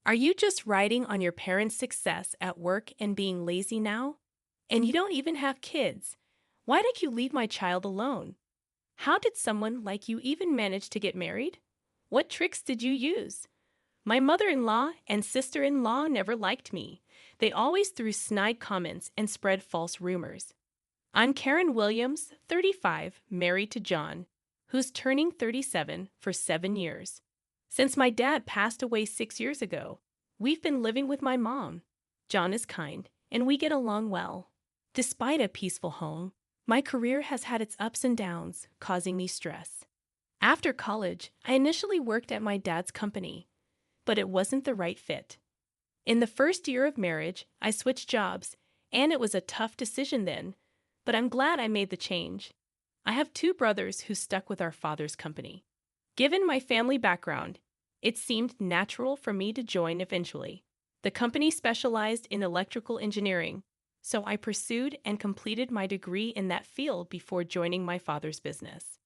Are you just riding on your parents' success at work and being lazy now? And you don't even have kids. Why did you leave my child alone? How did someone like you even manage to get married? What tricks did you use? My mother-in-law and sister-in-law never liked me. They always threw snide comments and spread false rumors. I'm Karen Williams, 35, married to John, who's turning 37 for 7 years. Since my dad passed away 6 years ago, we've been living with my mom. John is kind, and we get along well. Despite a peaceful home, my career has had its ups and downs, causing me stress. After college, I initially worked at my dad's company, but it wasn't the right fit. In the first year of marriage, I switched jobs, and it was a tough decision then, but I'm glad I made the change. I have 2 brothers who stuck with our father's company. Given my family background, it seemed natural for me to join eventually. The company specialized in electrical engineering, so I pursued and completed my degree in that field before joining my father's business.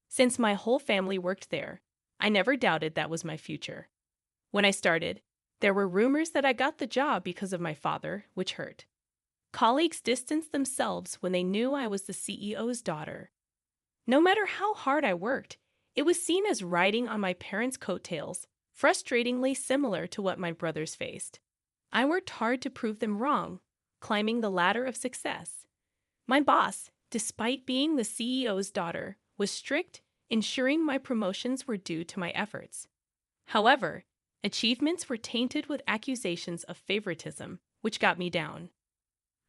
Since my whole family worked there, I never doubted that was my future. When I started, there were rumors that I got the job because of my father, which hurt. Colleagues distanced themselves when they knew I was the CEO's daughter. No matter how hard I worked, it was seen as riding on my parents' coattails, frustratingly similar to what my brothers faced. I worked hard to prove them wrong, climbing the ladder of success. My boss, despite being the CEO's daughter, was strict, ensuring my promotions were due to my efforts. However, achievements were tainted with accusations of favoritism, which got me down.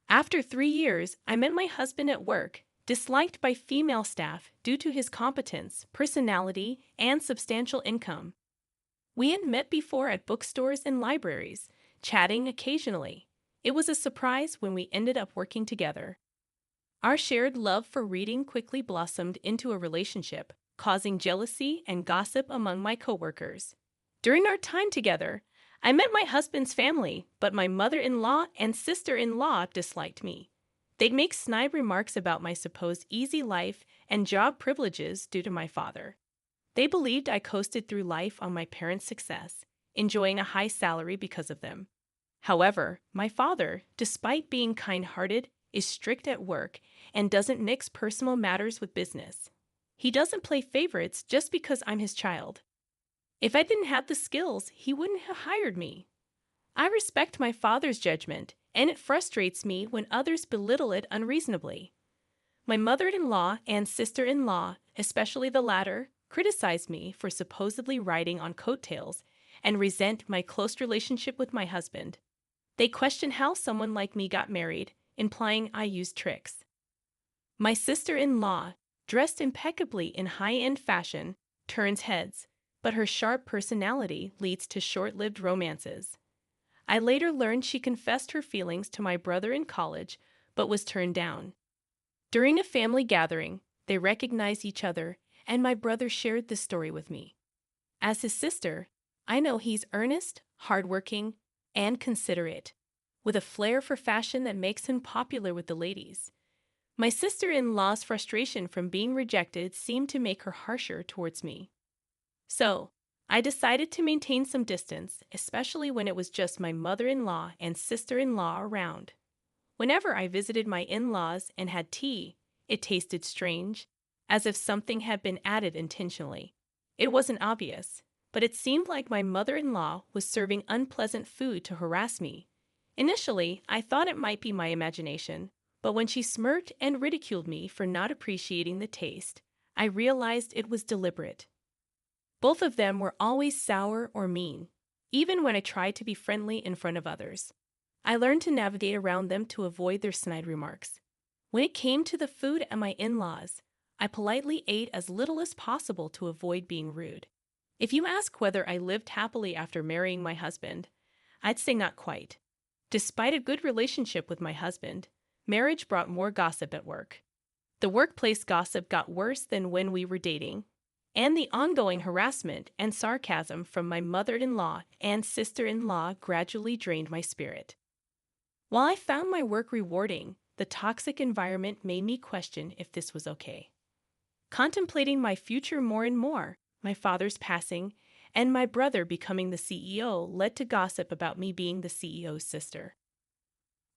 After 3 years, I met my husband at work, disliked by female staff due to his competence, personality, and substantial income. We had met before at bookstores and libraries, chatting occasionally. It was a surprise when we ended up working together. Our shared love for reading quickly blossomed into a relationship, causing jealousy and gossip among my coworkers. During our time together, I met my husband's family, but my mother-in-law and sister-in-law disliked me. They'd make snide remarks about my supposed easy life and job privileges due to my father. They believed I coasted through life on my parents' success, enjoying a high salary because of them. However, my father, despite being kind-hearted, is strict at work and doesn't mix personal matters with business. He doesn't play favorites just because I'm his child. If I didn't have the skills, he wouldn't have hired me. I respect my father's judgment, and it frustrates me when others belittle it unreasonably. My mother-in-law and sister-in-law, especially the latter, criticize me for supposedly riding on coattails and resent my close relationship with my husband. They question how someone like me got married, implying I used tricks. My sister-in-law, dressed impeccably in high-end fashion, turns heads, but her sharp personality leads to short-lived romances. I later learned she confessed her feelings to my brother in college, but was turned down. During a family gathering, they recognized each other, and my brother shared this story with me. As his sister, I know he's earnest, hardworking, and considerate, with a flair for fashion that makes him popular with the ladies. My sister-in-law's frustration from being rejected seemed to make her harsher towards me. So, I decided to maintain some distance, especially when it was just my mother-in-law and sister-in-law around. Whenever I visited my in-laws and had tea, it tasted strange, as if something had been added intentionally. It wasn't obvious, but it seemed like my mother-in-law was serving unpleasant food to harass me. Initially, I thought it might be my imagination, but when she smirked and ridiculed me for not appreciating the taste, I realized it was deliberate. Both of them were always sour or mean, even when I tried to be friendly in front of others. I learned to navigate around them to avoid their snide remarks. When it came to the food at my in-laws, I politely ate as little as possible to avoid being rude. If you ask whether I lived happily after marrying my husband, I'd say not quite. Despite a good relationship with my husband, marriage brought more gossip at work. The workplace gossip got worse than when we were dating, and the ongoing harassment and sarcasm from my mother-in-law and sister-in-law gradually drained my spirit. While I found my work rewarding, the toxic environment made me question if this was okay. Contemplating my future more and more, my father's passing, and my brother becoming the CEO led to gossip about me being the CEO's sister.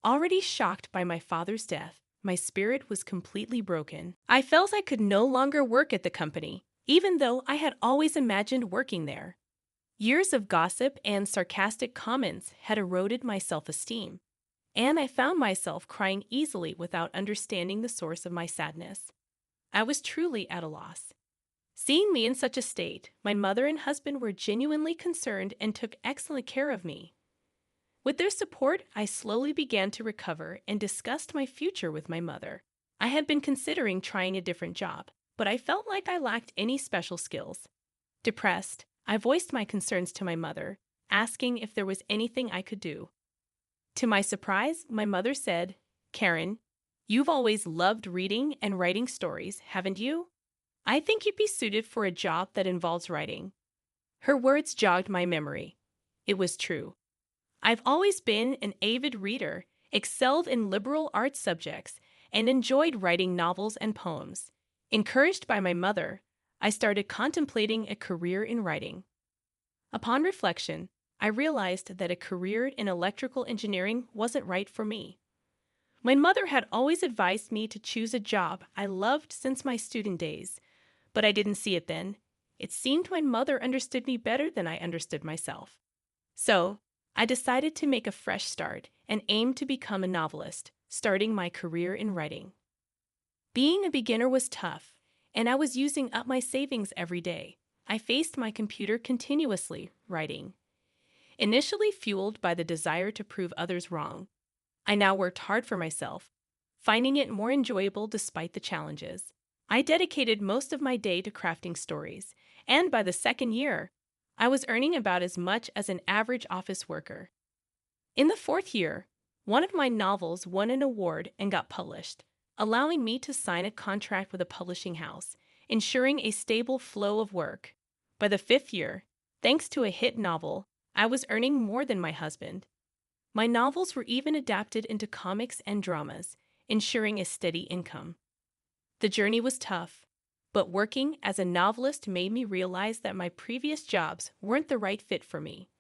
Already shocked by my father's death, my spirit was completely broken. I felt I could no longer work at the company, even though I had always imagined working there. Years of gossip and sarcastic comments had eroded my self-esteem, and I found myself crying easily without understanding the source of my sadness. I was truly at a loss. Seeing me in such a state, my mother and husband were genuinely concerned and took excellent care of me. With their support, I slowly began to recover and discussed my future with my mother. I had been considering trying a different job, but I felt like I lacked any special skills. Depressed, I voiced my concerns to my mother, asking if there was anything I could do. To my surprise, my mother said, "Karen, you've always loved reading and writing stories, haven't you? I think you'd be suited for a job that involves writing." Her words jogged my memory. It was true. I've always been an avid reader, excelled in liberal arts subjects, and enjoyed writing novels and poems. Encouraged by my mother, I started contemplating a career in writing. Upon reflection, I realized that a career in electrical engineering wasn't right for me. My mother had always advised me to choose a job I loved since my student days, but I didn't see it then. It seemed my mother understood me better than I understood myself. So, I decided to make a fresh start and aim to become a novelist, starting my career in writing. Being a beginner was tough, and I was using up my savings every day. I faced my computer continuously, writing. Initially fueled by the desire to prove others wrong, I now worked hard for myself, finding it more enjoyable despite the challenges. I dedicated most of my day to crafting stories, and by the second year, I was earning about as much as an average office worker. In the fourth year, one of my novels won an award and got published, allowing me to sign a contract with a publishing house, ensuring a stable flow of work. By the fifth year, thanks to a hit novel, I was earning more than my husband. My novels were even adapted into comics and dramas, ensuring a steady income. The journey was tough, but working as a novelist made me realize that my previous jobs weren't the right fit for me.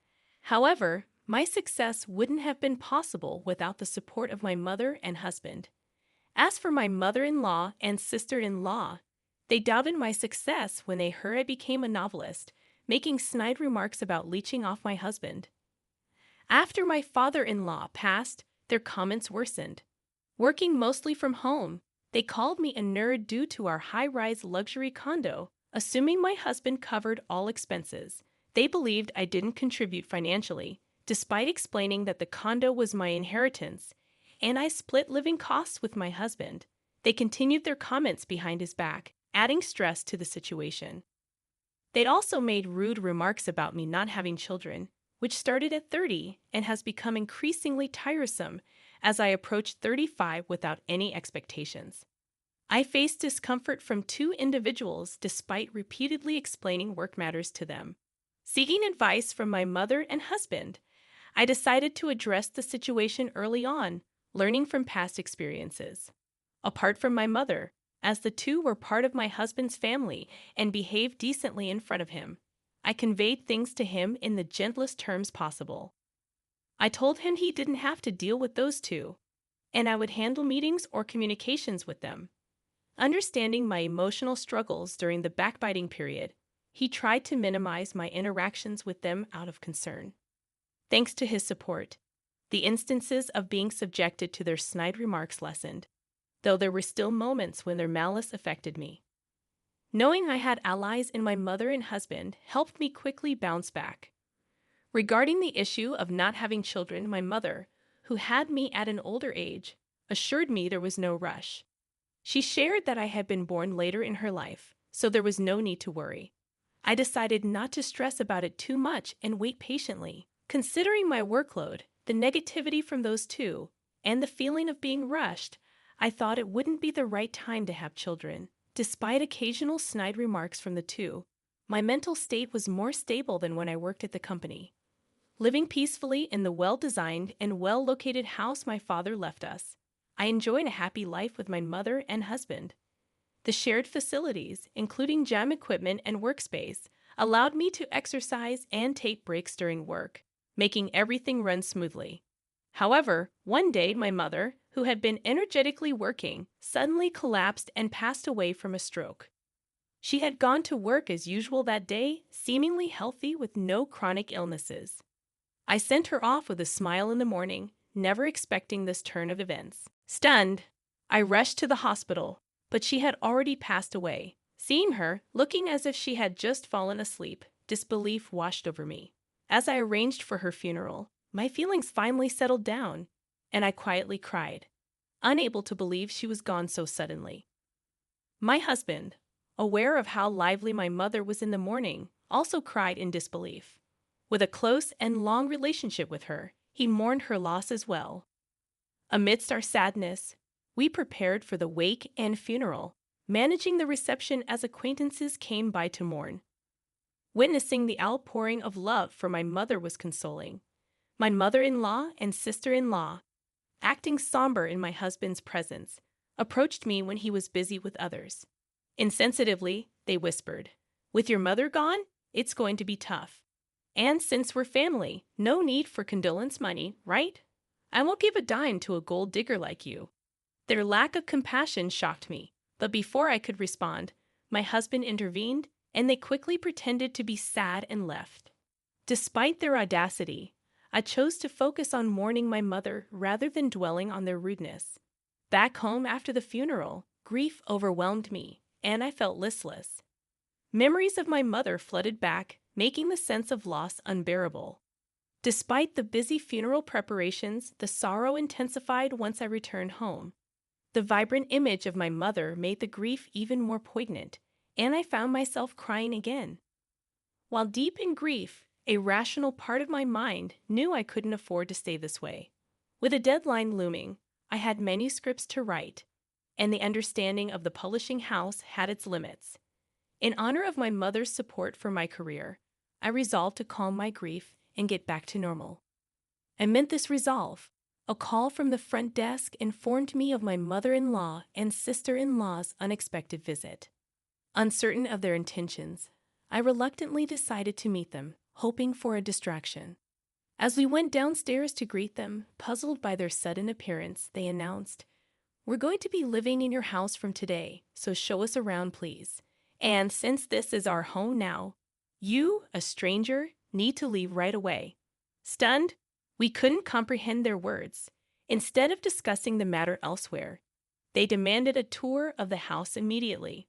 However, my success wouldn't have been possible without the support of my mother and husband. As for my mother-in-law and sister-in-law, they doubted my success when they heard I became a novelist, making snide remarks about leeching off my husband. After my father-in-law passed, their comments worsened. Working mostly from home, they called me a nerd due to our high-rise luxury condo, assuming my husband covered all expenses. They believed I didn't contribute financially, despite explaining that the condo was my inheritance, and I split living costs with my husband. They continued their comments behind his back, adding stress to the situation. They'd also made rude remarks about me not having children, which started at 30 and has become increasingly tiresome as I approached 35 without any expectations. I faced discomfort from two individuals despite repeatedly explaining work matters to them. Seeking advice from my mother and husband, I decided to address the situation early on, learning from past experiences. Apart from my mother, as the two were part of my husband's family and behaved decently in front of him, I conveyed things to him in the gentlest terms possible. I told him he didn't have to deal with those two, and I would handle meetings or communications with them. Understanding my emotional struggles during the backbiting period, he tried to minimize my interactions with them out of concern. Thanks to his support, the instances of being subjected to their snide remarks lessened, though there were still moments when their malice affected me. Knowing I had allies in my mother and husband helped me quickly bounce back. Regarding the issue of not having children, my mother, who had me at an older age, assured me there was no rush. She shared that I had been born later in her life, so there was no need to worry. I decided not to stress about it too much and wait patiently. Considering my workload, the negativity from those two, and the feeling of being rushed, I thought it wouldn't be the right time to have children. Despite occasional snide remarks from the two, my mental state was more stable than when I worked at the company. Living peacefully in the well-designed and well-located house my father left us, I enjoyed a happy life with my mother and husband. The shared facilities, including gym equipment and workspace, allowed me to exercise and take breaks during work, making everything run smoothly. However, one day my mother, who had been energetically working, suddenly collapsed and passed away from a stroke. She had gone to work as usual that day, seemingly healthy with no chronic illnesses. I sent her off with a smile in the morning, never expecting this turn of events. Stunned, I rushed to the hospital, but she had already passed away. Seeing her, looking as if she had just fallen asleep, disbelief washed over me. As I arranged for her funeral, my feelings finally settled down, and I quietly cried, unable to believe she was gone so suddenly. My husband, aware of how lively my mother was in the morning, also cried in disbelief. With a close and long relationship with her, he mourned her loss as well. Amidst our sadness, we prepared for the wake and funeral, managing the reception as acquaintances came by to mourn. Witnessing the outpouring of love for my mother was consoling. My mother-in-law and sister-in-law, acting somber in my husband's presence, approached me when he was busy with others. Insensitively, they whispered, "With your mother gone, it's going to be tough. And since we're family, no need for condolence money, right? I won't give a dime to a gold digger like you." Their lack of compassion shocked me, but before I could respond, my husband intervened, and they quickly pretended to be sad and left. Despite their audacity, I chose to focus on mourning my mother rather than dwelling on their rudeness. Back home after the funeral, grief overwhelmed me, and I felt listless. Memories of my mother flooded back, making the sense of loss unbearable. Despite the busy funeral preparations, the sorrow intensified once I returned home. The vibrant image of my mother made the grief even more poignant, and I found myself crying again. While deep in grief, a rational part of my mind knew I couldn't afford to stay this way. With a deadline looming, I had manuscripts to write, and the understanding of the publishing house had its limits. In honor of my mother's support for my career, I resolved to calm my grief and get back to normal. Amid this resolve, a call from the front desk informed me of my mother-in-law and sister-in-law's unexpected visit. Uncertain of their intentions, I reluctantly decided to meet them, hoping for a distraction. As we went downstairs to greet them, puzzled by their sudden appearance, they announced, "We're going to be living in your house from today, so show us around, please. And since this is our home now, you, a stranger, need to leave right away." Stunned, we couldn't comprehend their words. Instead of discussing the matter elsewhere, they demanded a tour of the house immediately.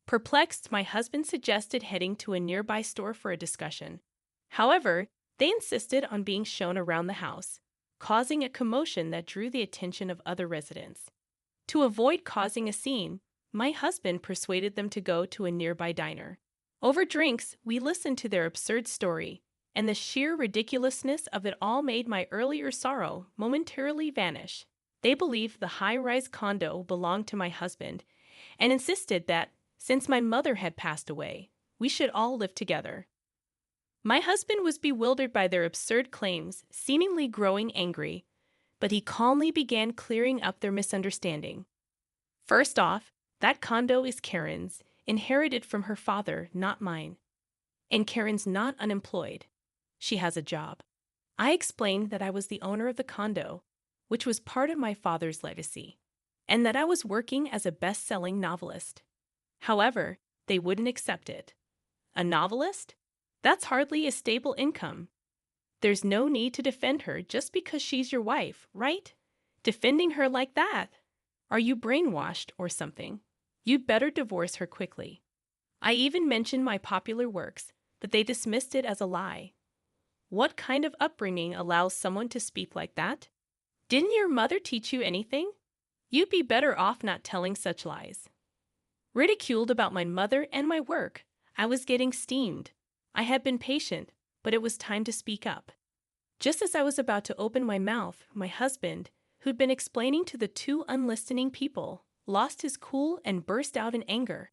Perplexed, my husband suggested heading to a nearby store for a discussion. However, they insisted on being shown around the house, causing a commotion that drew the attention of other residents. To avoid causing a scene, my husband persuaded them to go to a nearby diner. Over drinks, we listened to their absurd story, and the sheer ridiculousness of it all made my earlier sorrow momentarily vanish. They believed the high-rise condo belonged to my husband and insisted that, since my mother had passed away, we should all live together. My husband was bewildered by their absurd claims, seemingly growing angry, but he calmly began clearing up their misunderstanding. First off, that condo is Karen's, inherited from her father, not mine. And Karen's not unemployed. She has a job. I explained that I was the owner of the condo, which was part of my father's legacy, and that I was working as a best-selling novelist. However, they wouldn't accept it. A novelist? That's hardly a stable income. There's no need to defend her just because she's your wife, right? Defending her like that? Are you brainwashed or something? You'd better divorce her quickly. I even mentioned my popular works, but they dismissed it as a lie. What kind of upbringing allows someone to speak like that? Didn't your mother teach you anything? You'd be better off not telling such lies. Ridiculed about my mother and my work, I was getting steamed. I had been patient, but it was time to speak up. Just as I was about to open my mouth, my husband, who'd been explaining to the two unlistening people, lost his cool and burst out in anger.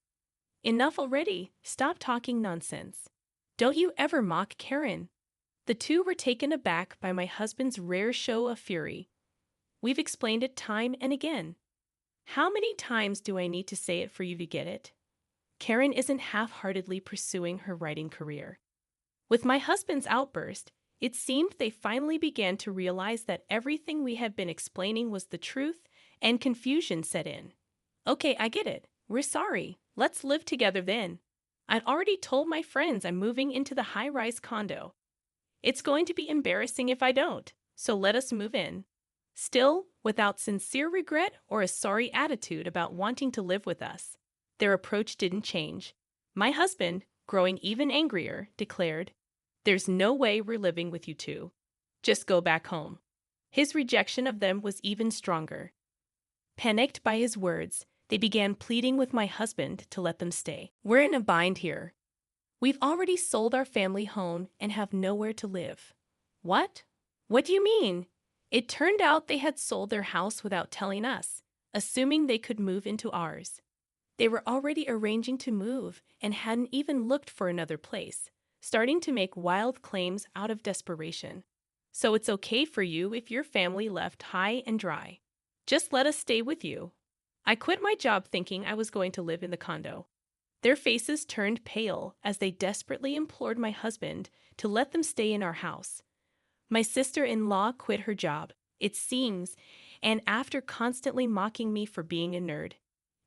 "Enough already. Stop talking nonsense. Don't you ever mock Karen." The two were taken aback by my husband's rare show of fury. "We've explained it time and again. How many times do I need to say it for you to get it? Karen isn't half-heartedly pursuing her writing career. With my husband's outburst, it seemed they finally began to realize that everything we had been explaining was the truth, and confusion set in. Okay, I get it. We're sorry. Let's live together then. I'd already told my friends I'm moving into the high-rise condo. It's going to be embarrassing if I don't, so let us move in. Still, without sincere regret or a sorry attitude about wanting to live with us. Their approach didn't change. My husband, growing even angrier, declared, "There's no way we're living with you two. Just go back home." His rejection of them was even stronger. Panicked by his words, they began pleading with my husband to let them stay. "We're in a bind here. We've already sold our family home and have nowhere to live." "What? What do you mean?" It turned out they had sold their house without telling us, assuming they could move into ours. They were already arranging to move and hadn't even looked for another place, starting to make wild claims out of desperation. "So it's okay for you if your family left high and dry. Just let us stay with you." I quit my job thinking I was going to live in the condo. Their faces turned pale as they desperately implored my husband to let them stay in our house. My sister-in-law quit her job, it seems, and after constantly mocking me for being a nerd.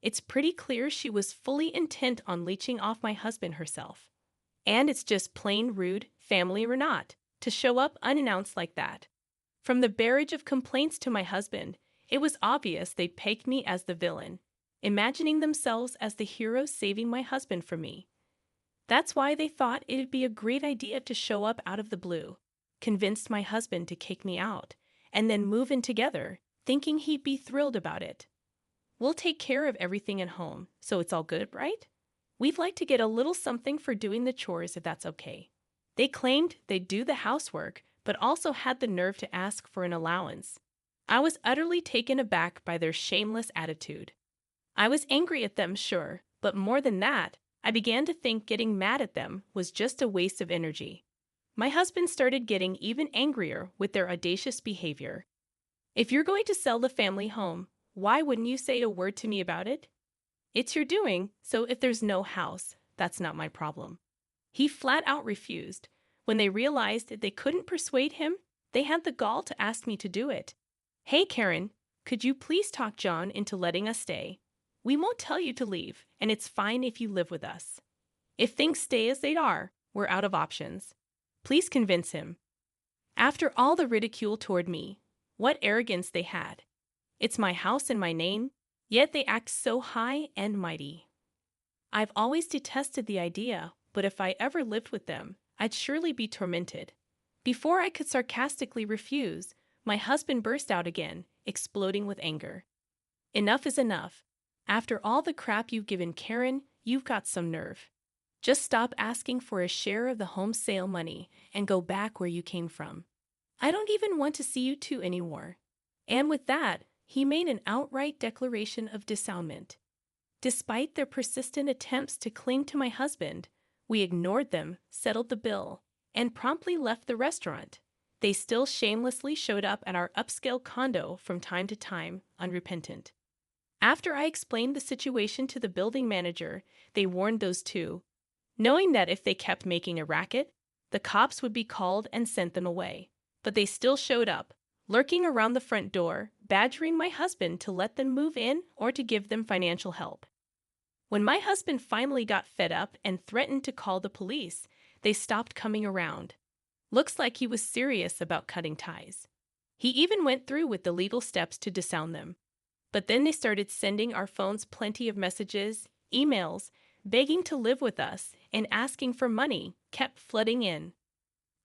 It's pretty clear she was fully intent on leeching off my husband herself. And it's just plain rude, family or not, to show up unannounced like that. From the barrage of complaints to my husband, it was obvious they'd pegged me as the villain, imagining themselves as the hero saving my husband from me. That's why they thought it'd be a great idea to show up out of the blue, convinced my husband to kick me out, and then move in together, thinking he'd be thrilled about it. "We'll take care of everything at home, so it's all good, right? We'd like to get a little something for doing the chores if that's okay." They claimed they'd do the housework, but also had the nerve to ask for an allowance. I was utterly taken aback by their shameless attitude. I was angry at them, sure, but more than that, I began to think getting mad at them was just a waste of energy. My husband started getting even angrier with their audacious behavior. "If you're going to sell the family home, why wouldn't you say a word to me about it? It's your doing, so if there's no house, that's not my problem." He flat out refused. When they realized that they couldn't persuade him, they had the gall to ask me to do it. "Hey, Karen, could you please talk John into letting us stay? We won't tell you to leave, and it's fine if you live with us. If things stay as they are, we're out of options. Please convince him." After all the ridicule toward me, what arrogance they had. It's my house and my name, yet they act so high and mighty. I've always detested the idea, but if I ever lived with them, I'd surely be tormented. Before I could sarcastically refuse, my husband burst out again, exploding with anger. "Enough is enough. After all the crap you've given Karen, you've got some nerve. Just stop asking for a share of the home sale money and go back where you came from. I don't even want to see you two anymore." And with that, he made an outright declaration of disownement. Despite their persistent attempts to cling to my husband, we ignored them, settled the bill, and promptly left the restaurant. They still shamelessly showed up at our upscale condo from time to time, unrepentant. After I explained the situation to the building manager, they warned those two, knowing that if they kept making a racket, the cops would be called and sent them away. But they still showed up, lurking around the front door, badgering my husband to let them move in or to give them financial help. When my husband finally got fed up and threatened to call the police, they stopped coming around. Looks like he was serious about cutting ties. He even went through with the legal steps to disown them. But then they started sending our phones plenty of messages, emails, begging to live with us, and asking for money kept flooding in.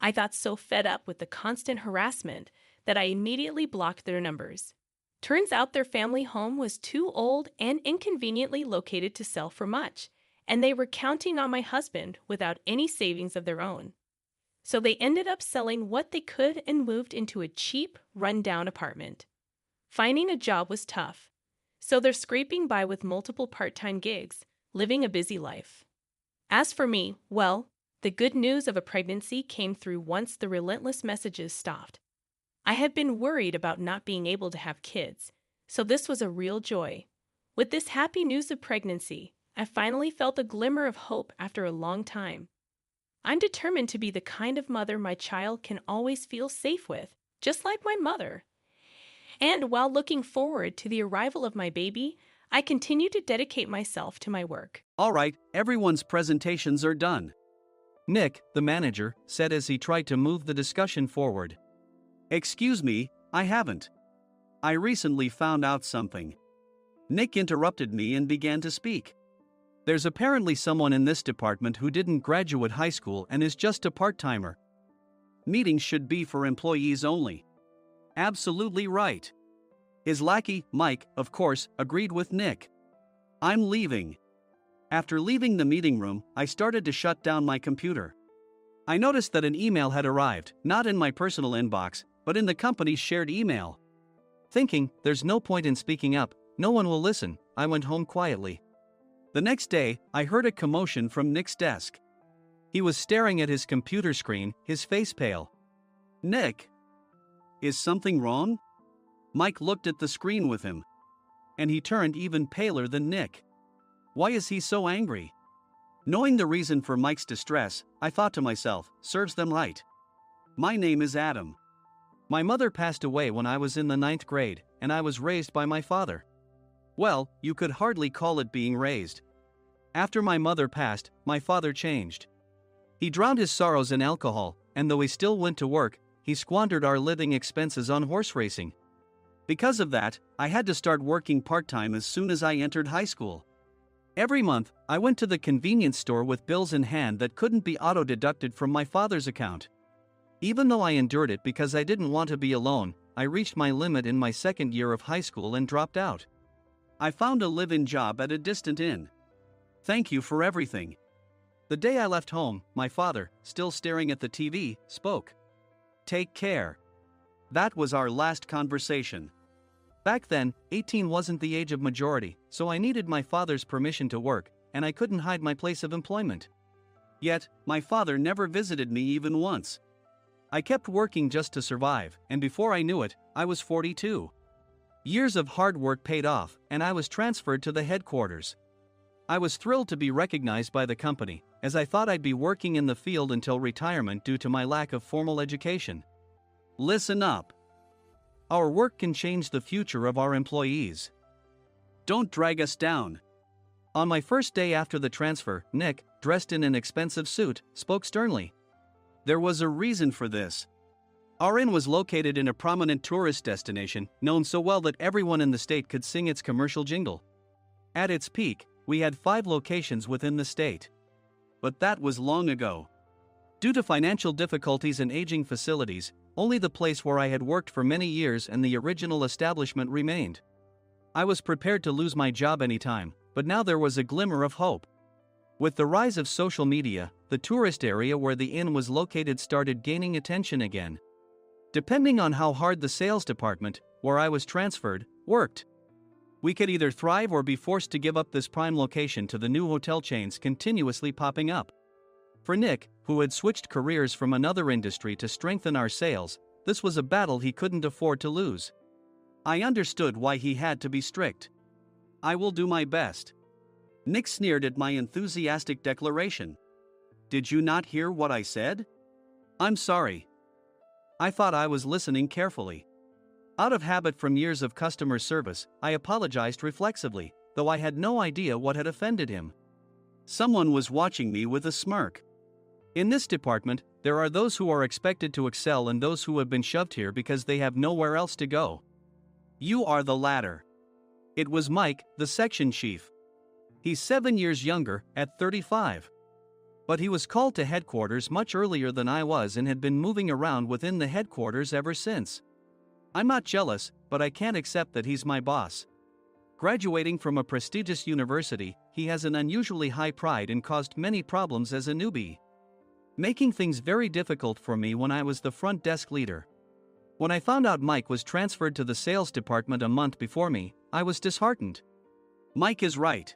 I got so fed up with the constant harassment that I immediately blocked their numbers. Turns out their family home was too old and inconveniently located to sell for much, and they were counting on my husband without any savings of their own. So they ended up selling what they could and moved into a cheap, run-down apartment. Finding a job was tough, so they're scraping by with multiple part-time gigs, living a busy life. As for me, well, the good news of a pregnancy came through once the relentless messages stopped. I had been worried about not being able to have kids, so this was a real joy. With this happy news of pregnancy, I finally felt a glimmer of hope after a long time. I'm determined to be the kind of mother my child can always feel safe with, just like my mother. And while looking forward to the arrival of my baby, I continue to dedicate myself to my work. All right, everyone's presentations are done. Nick, the manager, said as he tried to move the discussion forward. Excuse me, I haven't. I recently found out something. Nick interrupted me and began to speak. There's apparently someone in this department who didn't graduate high school and is just a part-timer. Meetings should be for employees only. Absolutely right. His lackey, Mike, of course, agreed with Nick. I'm leaving. After leaving the meeting room, I started to shut down my computer. I noticed that an email had arrived, not in my personal inbox, but in the company's shared email. Thinking, there's no point in speaking up, no one will listen, I went home quietly. The next day, I heard a commotion from Nick's desk. He was staring at his computer screen, his face pale. Nick! Is something wrong? Mike looked at the screen with him. And he turned even paler than Nick. Why is he so angry? Knowing the reason for Mike's distress, I thought to myself, serves them right. My name is Adam. My mother passed away when I was in the 9th grade, and I was raised by my father. Well, you could hardly call it being raised. After my mother passed, my father changed. He drowned his sorrows in alcohol, and though he still went to work, he squandered our living expenses on horse racing. Because of that, I had to start working part-time as soon as I entered high school. Every month, I went to the convenience store with bills in hand that couldn't be auto-deducted from my father's account. Even though I endured it because I didn't want to be alone, I reached my limit in my 2nd year of high school and dropped out. I found a live-in job at a distant inn. Thank you for everything. The day I left home, my father, still staring at the TV, spoke. Take care. That was our last conversation. Back then, 18 wasn't the age of majority, so I needed my father's permission to work, and I couldn't hide my place of employment. Yet, my father never visited me even once. I kept working just to survive, and before I knew it, I was 42. Years of hard work paid off, and I was transferred to the headquarters. I was thrilled to be recognized by the company, as I thought I'd be working in the field until retirement due to my lack of formal education. Listen up. Our work can change the future of our employees. Don't drag us down. On my first day after the transfer, Nick, dressed in an expensive suit, spoke sternly. There was a reason for this. Our inn was located in a prominent tourist destination, known so well that everyone in the state could sing its commercial jingle. At its peak, we had 5 locations within the state. But that was long ago. Due to financial difficulties and aging facilities, only the place where I had worked for many years and the original establishment remained. I was prepared to lose my job anytime, but now there was a glimmer of hope. With the rise of social media, the tourist area where the inn was located started gaining attention again. Depending on how hard the sales department, where I was transferred, worked, we could either thrive or be forced to give up this prime location to the new hotel chains continuously popping up. For Nick, who had switched careers from another industry to strengthen our sales, this was a battle he couldn't afford to lose. I understood why he had to be strict. I will do my best. Nick sneered at my enthusiastic declaration. Did you not hear what I said? I'm sorry. I thought I was listening carefully. Out of habit from years of customer service, I apologized reflexively, though I had no idea what had offended him. Someone was watching me with a smirk. In this department, there are those who are expected to excel and those who have been shoved here because they have nowhere else to go. You are the latter. It was Mike, the section chief. He's 7 years younger, at 35. But he was called to headquarters much earlier than I was and had been moving around within the headquarters ever since. I'm not jealous, but I can't accept that he's my boss. Graduating from a prestigious university, he has an unusually high pride and caused many problems as a newbie, making things very difficult for me when I was the front desk leader. When I found out Mike was transferred to the sales department a month before me, I was disheartened. Mike is right.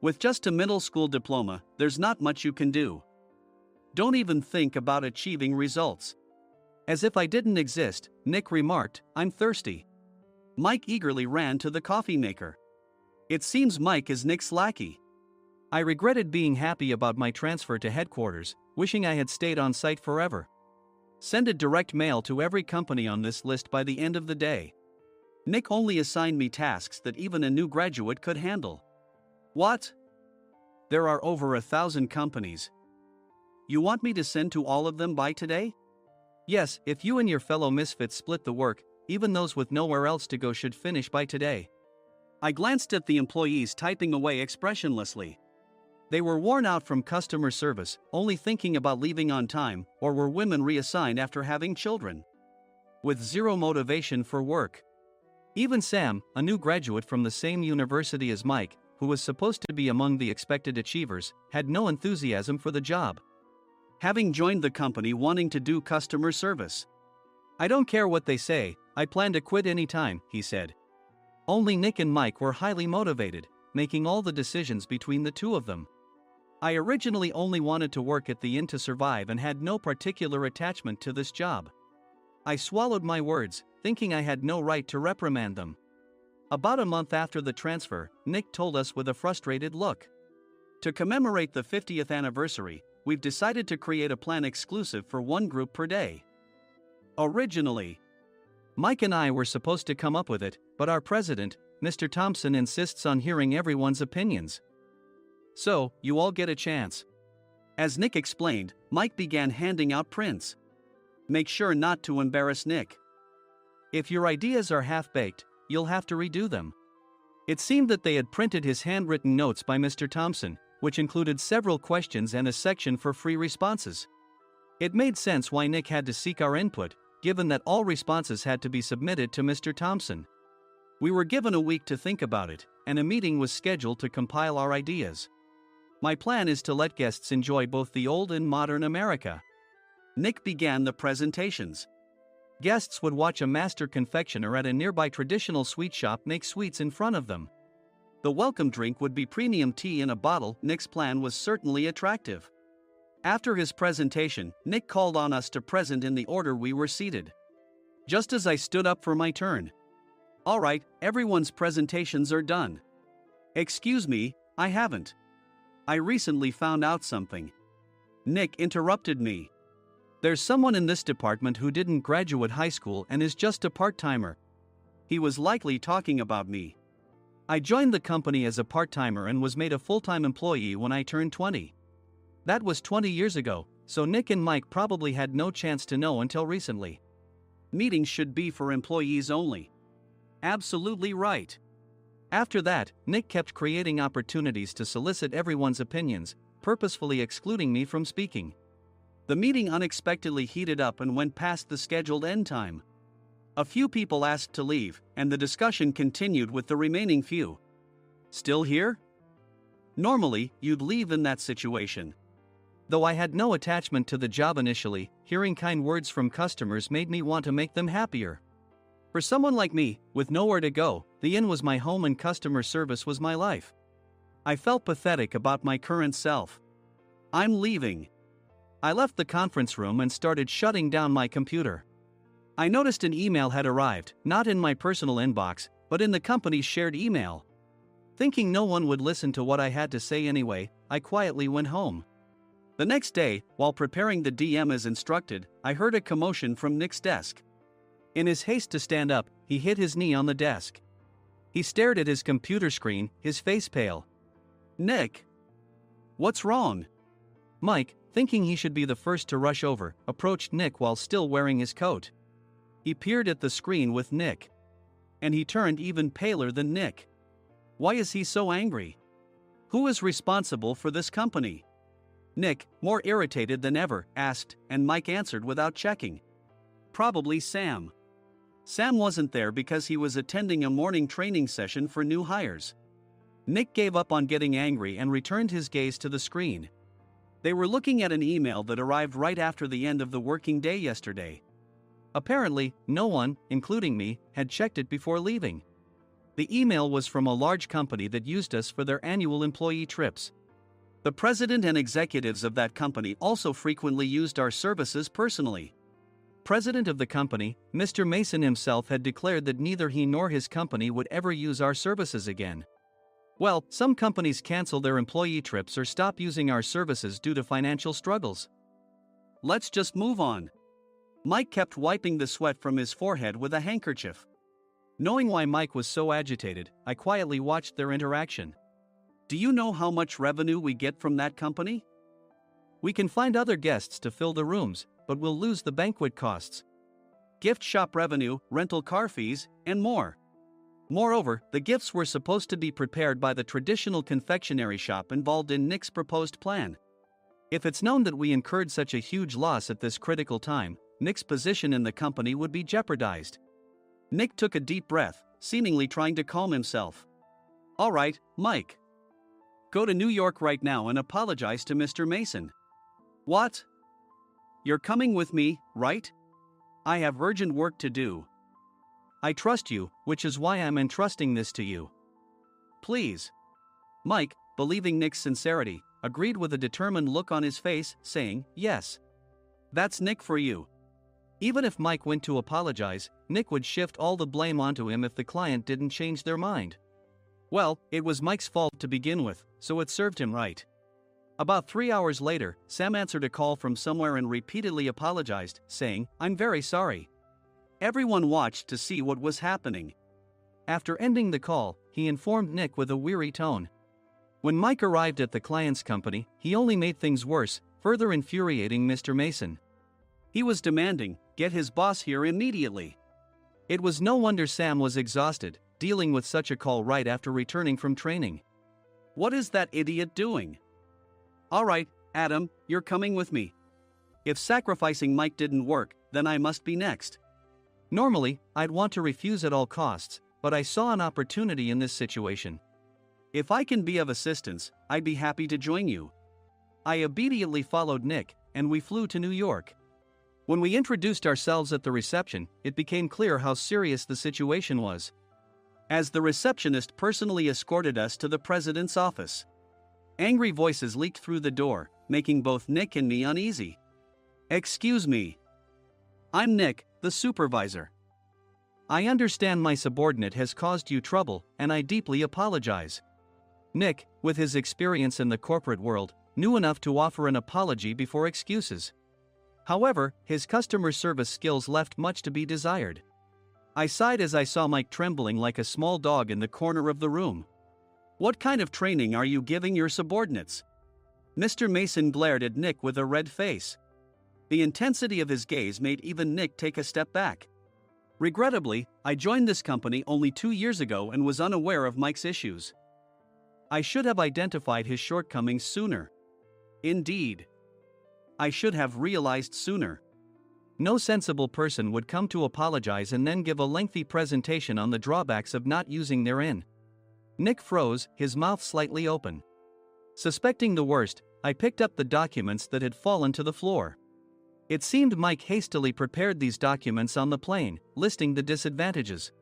With just a middle school diploma, there's not much you can do. Don't even think about achieving results. As if I didn't exist, Nick remarked, I'm thirsty. Mike eagerly ran to the coffee maker. It seems Mike is Nick's lackey. I regretted being happy about my transfer to headquarters, wishing I had stayed on site forever. Send a direct mail to every company on this list by the end of the day. Nick only assigned me tasks that even a new graduate could handle. What? There are over 1,000 companies. You want me to send to all of them by today? Yes, if you and your fellow misfits split the work, even those with nowhere else to go should finish by today. I glanced at the employees typing away expressionlessly. They were worn out from customer service, only thinking about leaving on time, or were women reassigned after having children. With zero motivation for work. Even Sam, a new graduate from the same university as Mike, who was supposed to be among the expected achievers, had no enthusiasm for the job. Having joined the company wanting to do customer service. I don't care what they say, I plan to quit anytime, he said. Only Nick and Mike were highly motivated, making all the decisions between the two of them. I originally only wanted to work at the inn to survive and had no particular attachment to this job. I swallowed my words, thinking I had no right to reprimand them. About a month after the transfer, Nick told us with a frustrated look. To commemorate the 50th anniversary, we've decided to create a plan exclusive for one group per day. Originally, Mike and I were supposed to come up with it, but our president, Mr. Thompson, insists on hearing everyone's opinions. So, you all get a chance. As Nick explained, Mike began handing out prints. Make sure not to embarrass Nick. If your ideas are half-baked, you'll have to redo them. It seemed that they had printed his handwritten notes by Mr. Thompson, which included several questions and a section for free responses. It made sense why Nick had to seek our input, given that all responses had to be submitted to Mr. Thompson. We were given a week to think about it, and a meeting was scheduled to compile our ideas. My plan is to let guests enjoy both the old and modern America. Nick began the presentations. Guests would watch a master confectioner at a nearby traditional sweet shop make sweets in front of them. The welcome drink would be premium tea in a bottle. Nick's plan was certainly attractive. After his presentation, Nick called on us to present in the order we were seated. Just as I stood up for my turn. All right, everyone's presentations are done. Excuse me, I haven't. I recently found out something. Nick interrupted me. There's someone in this department who didn't graduate high school and is just a part-timer. He was likely talking about me. I joined the company as a part-timer and was made a full-time employee when I turned 20. That was 20 years ago, so Nick and Mike probably had no chance to know until recently. Meetings should be for employees only. Absolutely right. After that, Nick kept creating opportunities to solicit everyone's opinions, purposefully excluding me from speaking. The meeting unexpectedly heated up and went past the scheduled end time. A few people asked to leave, and the discussion continued with the remaining few. Still here? Normally, you'd leave in that situation. Though I had no attachment to the job initially, hearing kind words from customers made me want to make them happier. For someone like me, with nowhere to go, the inn was my home and customer service was my life. I felt pathetic about my current self. I'm leaving. I left the conference room and started shutting down my computer. I noticed an email had arrived, not in my personal inbox, but in the company's shared email. Thinking no one would listen to what I had to say anyway, I quietly went home. The next day, while preparing the DM as instructed, I heard a commotion from Nick's desk. In his haste to stand up, he hit his knee on the desk. He stared at his computer screen, his face pale. Nick! What's wrong? Mike, thinking he should be the first to rush over, approached Nick while still wearing his coat. He peered at the screen with Nick. And he turned even paler than Nick. Why is he so angry? Who is responsible for this company? Nick, more irritated than ever, asked, and Mike answered without checking. Probably Sam. Sam wasn't there because he was attending a morning training session for new hires. Nick gave up on getting angry and returned his gaze to the screen. They were looking at an email that arrived right after the end of the working day yesterday. Apparently, no one, including me, had checked it before leaving. The email was from a large company that used us for their annual employee trips. The president and executives of that company also frequently used our services personally. President of the company, Mr. Mason himself had declared that neither he nor his company would ever use our services again. Well, some companies cancel their employee trips or stop using our services due to financial struggles. Let's just move on. Mike kept wiping the sweat from his forehead with a handkerchief. Knowing why Mike was so agitated, I quietly watched their interaction. Do you know how much revenue we get from that company? We can find other guests to fill the rooms, but we'll lose the banquet costs, gift shop revenue, rental car fees, and more. Moreover, the gifts were supposed to be prepared by the traditional confectionery shop involved in Nick's proposed plan. If it's known that we incurred such a huge loss at this critical time, Nick's position in the company would be jeopardized. Nick took a deep breath, seemingly trying to calm himself. All right, Mike. Go to New York right now and apologize to Mr. Mason. What? You're coming with me, right? I have urgent work to do. I trust you, which is why I'm entrusting this to you. Please. Mike, believing Nick's sincerity, agreed with a determined look on his face, saying, yes. That's Nick for you. Even if Mike went to apologize, Nick would shift all the blame onto him if the client didn't change their mind. Well, it was Mike's fault to begin with, so it served him right. About 3 hours later, Sam answered a call from somewhere and repeatedly apologized, saying, I'm very sorry. Everyone watched to see what was happening. After ending the call, he informed Nick with a weary tone. When Mike arrived at the client's company, he only made things worse, further infuriating Mr. Mason. He was demanding, get his boss here immediately. It was no wonder Sam was exhausted, dealing with such a call right after returning from training. What is that idiot doing? All right, Adam, you're coming with me. If sacrificing Mike didn't work, then I must be next. Normally, I'd want to refuse at all costs, but I saw an opportunity in this situation. If I can be of assistance, I'd be happy to join you. I immediately followed Nick, and we flew to New York. When we introduced ourselves at the reception, it became clear how serious the situation was, as the receptionist personally escorted us to the president's office. Angry voices leaked through the door, making both Nick and me uneasy. Excuse me. I'm Nick, the supervisor. I understand my subordinate has caused you trouble, and I deeply apologize. Nick, with his experience in the corporate world, knew enough to offer an apology before excuses. However, his customer service skills left much to be desired. I sighed as I saw Mike trembling like a small dog in the corner of the room. What kind of training are you giving your subordinates? Mr. Mason glared at Nick with a red face. The intensity of his gaze made even Nick take a step back. Regrettably, I joined this company only 2 years ago and was unaware of Mike's issues. I should have identified his shortcomings sooner. Indeed. I should have realized sooner. No sensible person would come to apologize and then give a lengthy presentation on the drawbacks of not using their in. Nick froze, his mouth slightly open. Suspecting the worst, I picked up the documents that had fallen to the floor. It seemed Mike hastily prepared these documents on the plane, listing the disadvantages.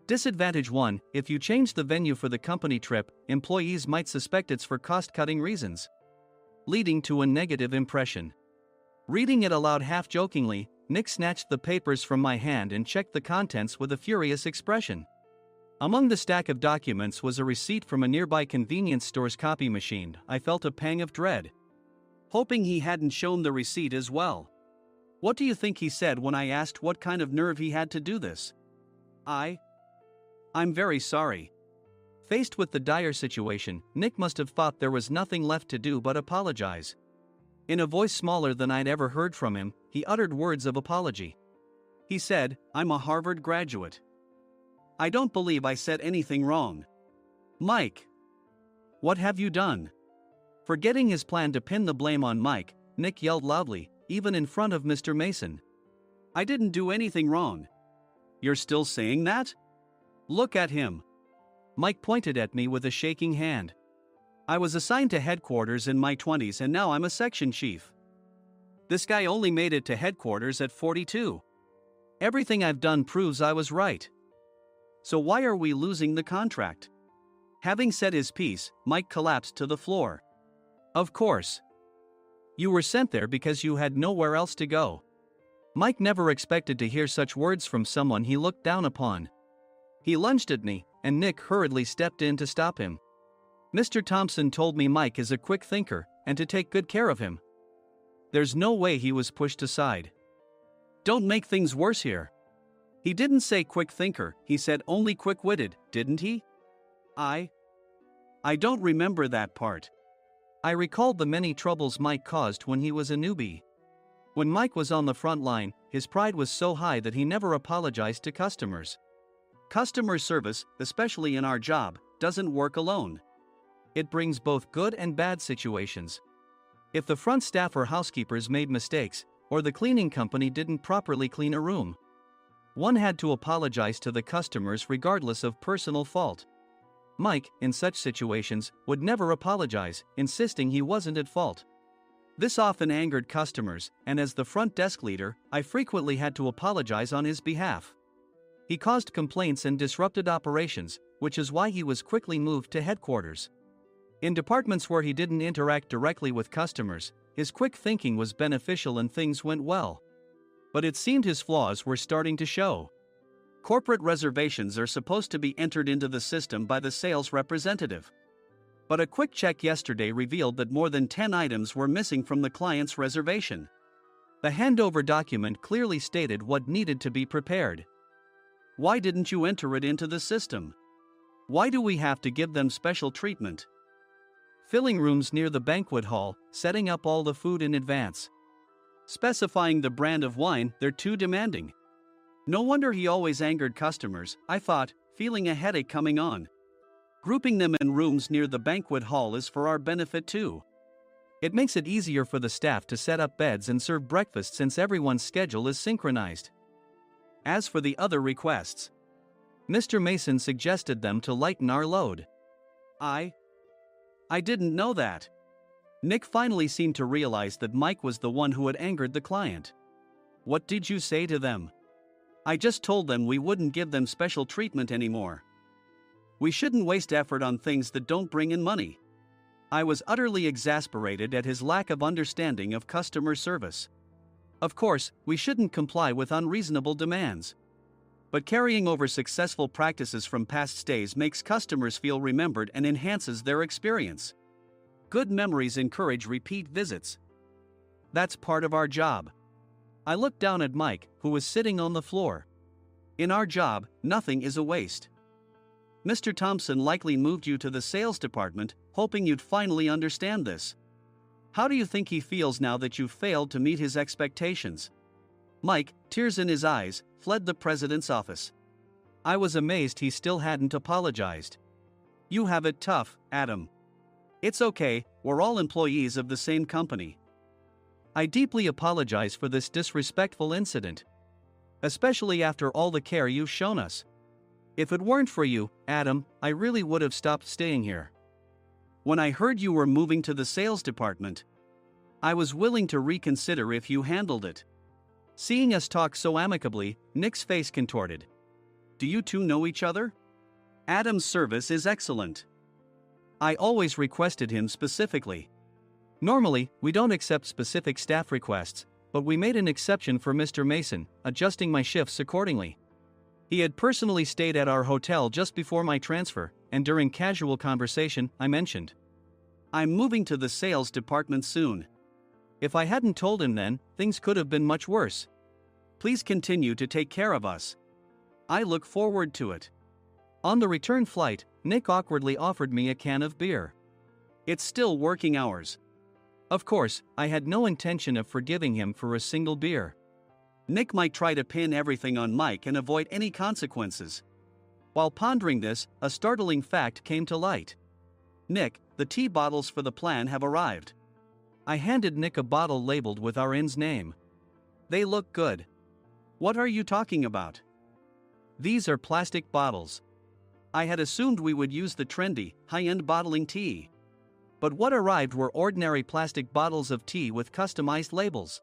Disadvantage 1, if you change the venue for the company trip, employees might suspect it's for cost-cutting reasons, leading to a negative impression. Reading it aloud half-jokingly, Nick snatched the papers from my hand and checked the contents with a furious expression. Among the stack of documents was a receipt from a nearby convenience store's copy machine. I felt a pang of dread, hoping he hadn't shown the receipt as well. What do you think he said when I asked what kind of nerve he had to do this? I'm very sorry. Faced with the dire situation, Nick must have thought there was nothing left to do but apologize. In a voice smaller than I'd ever heard from him, he uttered words of apology. He said, I'm a Harvard graduate. I don't believe I said anything wrong. Mike! What have you done? Forgetting his plan to pin the blame on Mike, Nick yelled loudly, even in front of Mr. Mason. I didn't do anything wrong. You're still saying that? Look at him. Mike pointed at me with a shaking hand. I was assigned to headquarters in my 20s and now I'm a section chief. This guy only made it to headquarters at 42. Everything I've done proves I was right. So why are we losing the contract? Having said his piece, Mike collapsed to the floor. Of course. You were sent there because you had nowhere else to go. Mike never expected to hear such words from someone he looked down upon. He lunged at me, and Nick hurriedly stepped in to stop him. Mr. Thompson told me Mike is a quick thinker and to take good care of him. There's no way he was pushed aside. Don't make things worse here. He didn't say quick thinker, he said only quick-witted, didn't he? I don't remember that part. I recalled the many troubles Mike caused when he was a newbie. When Mike was on the front line, his pride was so high that he never apologized to customers. Customer service, especially in our job, doesn't work alone. It brings both good and bad situations. If the front staff or housekeepers made mistakes, or the cleaning company didn't properly clean a room, one had to apologize to the customers regardless of personal fault. Mike, in such situations, would never apologize, insisting he wasn't at fault. This often angered customers, and as the front desk leader, I frequently had to apologize on his behalf. He caused complaints and disrupted operations, which is why he was quickly moved to headquarters. In departments where he didn't interact directly with customers, his quick thinking was beneficial and things went well. But it seemed his flaws were starting to show. Corporate reservations are supposed to be entered into the system by the sales representative. But a quick check yesterday revealed that more than 10 items were missing from the client's reservation. The handover document clearly stated what needed to be prepared. Why didn't you enter it into the system? Why do we have to give them special treatment? Filling rooms near the banquet hall, setting up all the food in advance. Specifying the brand of wine, they're too demanding. No wonder he always angered customers, I thought, feeling a headache coming on. Grouping them in rooms near the banquet hall is for our benefit too. It makes it easier for the staff to set up beds and serve breakfast since everyone's schedule is synchronized. As for the other requests, Mr. Mason suggested them to lighten our load. I didn't know that. Nick finally seemed to realize that Mike was the one who had angered the client. What did you say to them? I just told them we wouldn't give them special treatment anymore. We shouldn't waste effort on things that don't bring in money. I was utterly exasperated at his lack of understanding of customer service. Of course, we shouldn't comply with unreasonable demands. But carrying over successful practices from past stays makes customers feel remembered and enhances their experience. Good memories encourage repeat visits. That's part of our job. I looked down at Mike, who was sitting on the floor. In our job, nothing is a waste. Mr. Thompson likely moved you to the sales department, hoping you'd finally understand this. How do you think he feels now that you've failed to meet his expectations? Mike, tears in his eyes, fled the president's office. I was amazed he still hadn't apologized. You have it tough, Adam. It's okay, we're all employees of the same company. I deeply apologize for this disrespectful incident. Especially after all the care you've shown us. If it weren't for you, Adam, I really would have stopped staying here. When I heard you were moving to the sales department, I was willing to reconsider if you handled it. Seeing us talk so amicably, Nick's face contorted. Do you two know each other? Adam's service is excellent. I always requested him specifically. Normally, we don't accept specific staff requests, but we made an exception for Mr. Mason, adjusting my shifts accordingly. He had personally stayed at our hotel just before my transfer, and during casual conversation, I mentioned, I'm moving to the sales department soon. If I hadn't told him then, things could have been much worse. Please continue to take care of us. I look forward to it. On the return flight, Nick awkwardly offered me a can of beer. It's still working hours. Of course, I had no intention of forgiving him for a single beer. Nick might try to pin everything on Mike and avoid any consequences. While pondering this, a startling fact came to light. Nick, the tea bottles for the plan have arrived. I handed Nick a bottle labeled with our inn's name. They look good. What are you talking about? These are plastic bottles. I had assumed we would use the trendy, high-end bottling tea. But what arrived were ordinary plastic bottles of tea with customized labels.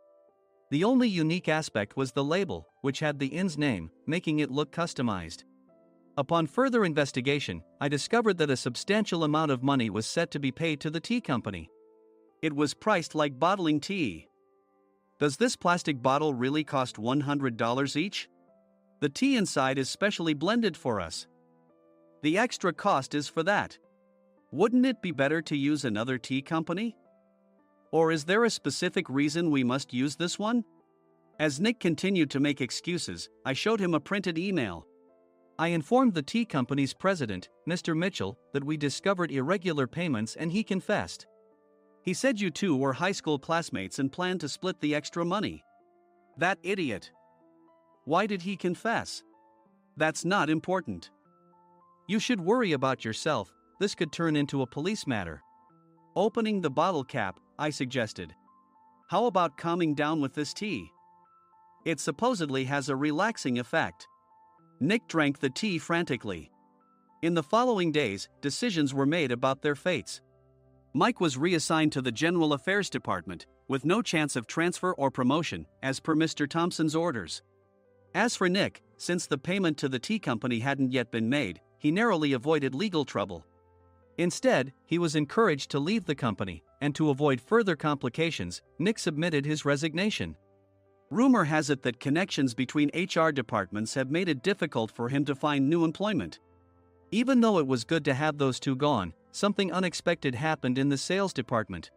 The only unique aspect was the label, which had the inn's name, making it look customized. Upon further investigation, I discovered that a substantial amount of money was set to be paid to the tea company. It was priced like bottling tea. Does this plastic bottle really cost $100 each? The tea inside is specially blended for us. The extra cost is for that. Wouldn't it be better to use another tea company? Or is there a specific reason we must use this one? As Nick continued to make excuses, I showed him a printed email. I informed the tea company's president, Mr. Mitchell, that we discovered irregular payments and he confessed. He said you two were high school classmates and planned to split the extra money. That idiot. Why did he confess? That's not important. You should worry about yourself, this could turn into a police matter. Opening the bottle cap, I suggested. How about calming down with this tea? It supposedly has a relaxing effect. Nick drank the tea frantically. In the following days, decisions were made about their fates. Mike was reassigned to the General Affairs Department, with no chance of transfer or promotion, as per Mr. Thompson's orders. As for Nick, since the payment to the tea company hadn't yet been made, he narrowly avoided legal trouble. Instead, he was encouraged to leave the company, and to avoid further complications, Nick submitted his resignation. Rumor has it that connections between HR departments have made it difficult for him to find new employment. Even though it was good to have those two gone, something unexpected happened in the sales department.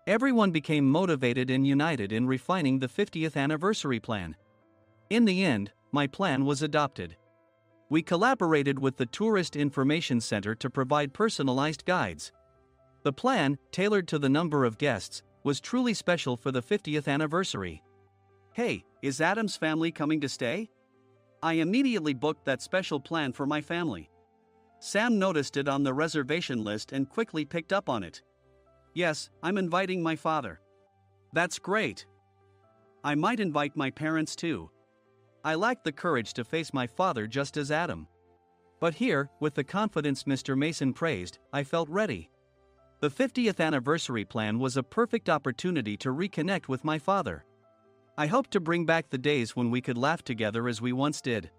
Everyone became motivated and united in refining the 50th anniversary plan. In the end, my plan was adopted. We collaborated with the Tourist Information Center to provide personalized guides. The plan, tailored to the number of guests, was truly special for the 50th anniversary. Hey, is Adam's family coming to stay? I immediately booked that special plan for my family. Sam noticed it on the reservation list and quickly picked up on it. Yes, I'm inviting my father. That's great. I might invite my parents too. I lacked the courage to face my father just as Adam. But here, with the confidence Mr. Mason praised, I felt ready. The 50th anniversary plan was a perfect opportunity to reconnect with my father. I hoped to bring back the days when we could laugh together as we once did.